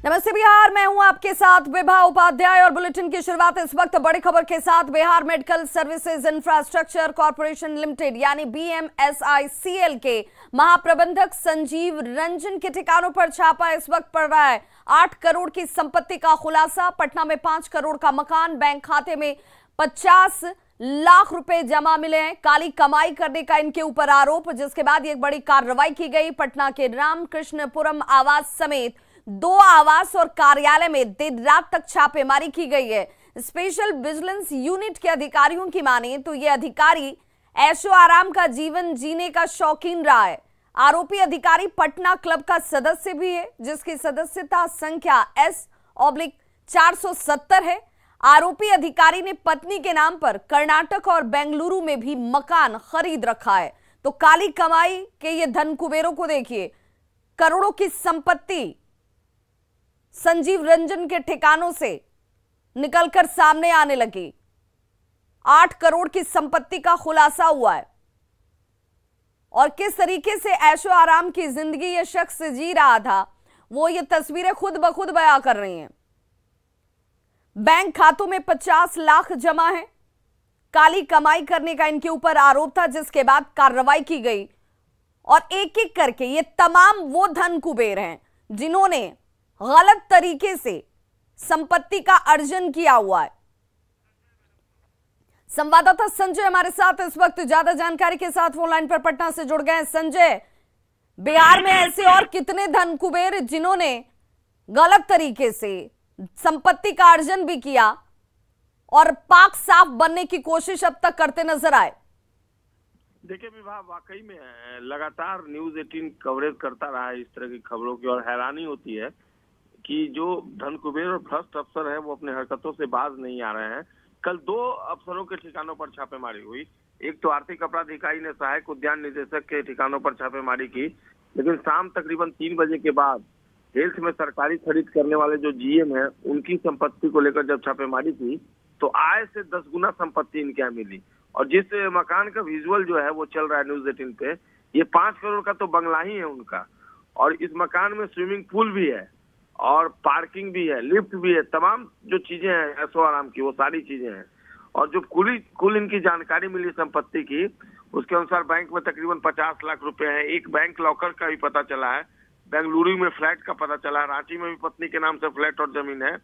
नमस्ते बिहार, मैं हूं आपके साथ विभा उपाध्याय और बुलेटिन की शुरुआत इस वक्त बड़ी खबर के साथ। Bihar medical services infrastructure corporation limited यानी BMSICL के महाप्रबंधक संजीव रंजन के ठिकानों पर छापा इस वक्त पड़ रहा है। 8 करोड़ की संपत्ति का खुलासा। पटना में 5 करोड़ का मकान, बैंक खाते में 50 लाख रुपए जमा मिले हैं। काली कमाई करने का इनके ऊपर आरोप, जिसके बाद एक बड़ी कार्रवाई की गई। पटना के रामकृष्णपुरम आवास समेत 2 आवास और कार्यालय में देर रात तक छापेमारी की गई है। स्पेशल विजिलेंस यूनिट के अधिकारियों की माने तो ये अधिकारी ऐशो आराम का जीवन जीने का शौकीन रहा है। आरोपी अधिकारी पटना क्लब का सदस्य भी है, जिसकी सदस्यता संख्या S/470 है। आरोपी अधिकारी ने पत्नी के नाम पर कर्नाटक और बेंगलुरु में भी मकान खरीद रखा है। तो काली कमाई के ये धन कुबेरों को देखिए, करोड़ों की संपत्ति संजीव रंजन के ठिकानों से निकलकर सामने आने लगी। 8 करोड़ की संपत्ति का खुलासा हुआ है और किस तरीके से ऐशो आराम की जिंदगी ये शख्स जी रहा था, वो ये तस्वीरें खुद ब खुद बयां कर रही हैं। बैंक खातों में 50 लाख जमा है। काली कमाई करने का इनके ऊपर आरोप था, जिसके बाद कार्रवाई की गई और एक एक करके ये तमाम वो धन कुबेर हैं जिन्होंने गलत तरीके से संपत्ति का अर्जन किया हुआ है। संवाददाता संजय हमारे साथ इस वक्त ज्यादा जानकारी के साथ फोन लाइन पर पटना से जुड़ गए। संजय, बिहार में ऐसे और कितने धन कुबेर जिन्होंने गलत तरीके से संपत्ति का अर्जन भी किया और पाक साफ बनने की कोशिश अब तक करते नजर आए? देखिए विभाग, वाकई में लगातार न्यूज 18 कवरेज करता रहा है इस तरह की खबरों की, और हैरानी होती है कि जो धन कुबेर और भ्रष्ट अफसर है वो अपने हरकतों से बाज नहीं आ रहे हैं। कल 2 अफसरों के ठिकानों पर छापेमारी हुई। एक तो आर्थिक अपराध इकाई ने सहायक उद्यान निदेशक के ठिकानों पर छापेमारी की, लेकिन शाम तकरीबन 3 बजे के बाद हेल्थ में सरकारी खरीद करने वाले जो GM है उनकी संपत्ति को लेकर जब छापेमारी की तो आय से 10 गुना संपत्ति इनके यहाँ मिली। और जिस मकान का विजुअल जो है वो चल रहा है न्यूज 18 पे, ये 5 करोड़ का तो बंगला ही है उनका, और इस मकान में स्विमिंग पूल भी है और पार्किंग भी है, लिफ्ट भी है, तमाम जो चीजें हैं ऐशो आराम की वो सारी चीजें हैं। और जो कुल इनकी जानकारी मिली संपत्ति की, उसके अनुसार बैंक में तकरीबन 50 लाख रुपए हैं। एक बैंक लॉकर का भी पता चला है, बेंगलुरु में फ्लैट का पता चला है, रांची में भी पत्नी के नाम से फ्लैट और जमीन है,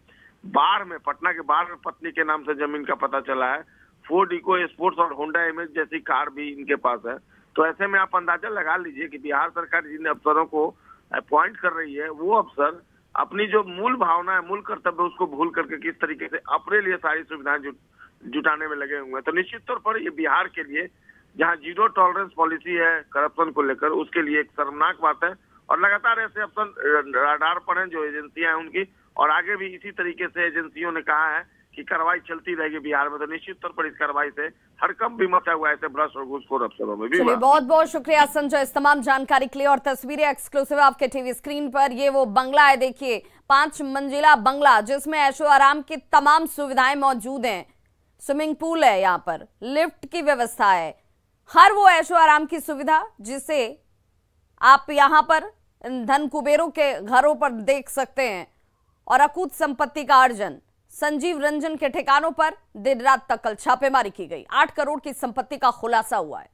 बाढ़ में पटना के बाढ़ में पत्नी के नाम से जमीन का पता चला है, फोर्ड इको स्पोर्ट्स और होंडा इमेज जैसी कार भी इनके पास है। तो ऐसे में आप अंदाजा लगा लीजिए कि बिहार सरकार जिन अफसरों को अपॉइंट कर रही है वो अफसर अपनी जो मूल भावना है, मूल कर्तव्य, उसको भूल करके किस तरीके से अपने लिए सारी सुविधाएं जुटाने में लगे हुए हैं। तो निश्चित तौर पर ये बिहार के लिए, जहां 0 टॉलरेंस पॉलिसी है करप्शन को लेकर, उसके लिए एक शर्मनाक बात है। और लगातार ऐसे अफसर रडार पर हैं जो एजेंसियां हैं उनकी, और आगे भी इसी तरीके से एजेंसियों ने कहा है कि कार्रवाई चलती रहेगी बिहार में। तो निश्चित तौर पर इस कार्रवाई से हड़कंप भी मचा हुआ है ऐसे भ्रष्ट और घूसखोर अफसरों में भी। बहुत बहुत शुक्रिया संजय इस तमाम जानकारी के लिए। और तस्वीरें एक्सक्लूसिव आपके टीवी स्क्रीन पर। ये वो बंगला है, देखिए 5 मंजिला बंगला जिसमें ऐशो आराम की तमाम सुविधाएं मौजूद हैं। स्विमिंग पूल है, यहाँ पर लिफ्ट की व्यवस्था है, हर वो ऐशो आराम की सुविधा जिसे आप यहाँ पर धन कुबेरों के घरों पर देख सकते हैं। और अकूत संपत्ति का अर्जन संजीव रंजन के ठिकानों पर देर रात तक कल छापेमारी की गई। 8 करोड़ की संपत्ति का खुलासा हुआ है।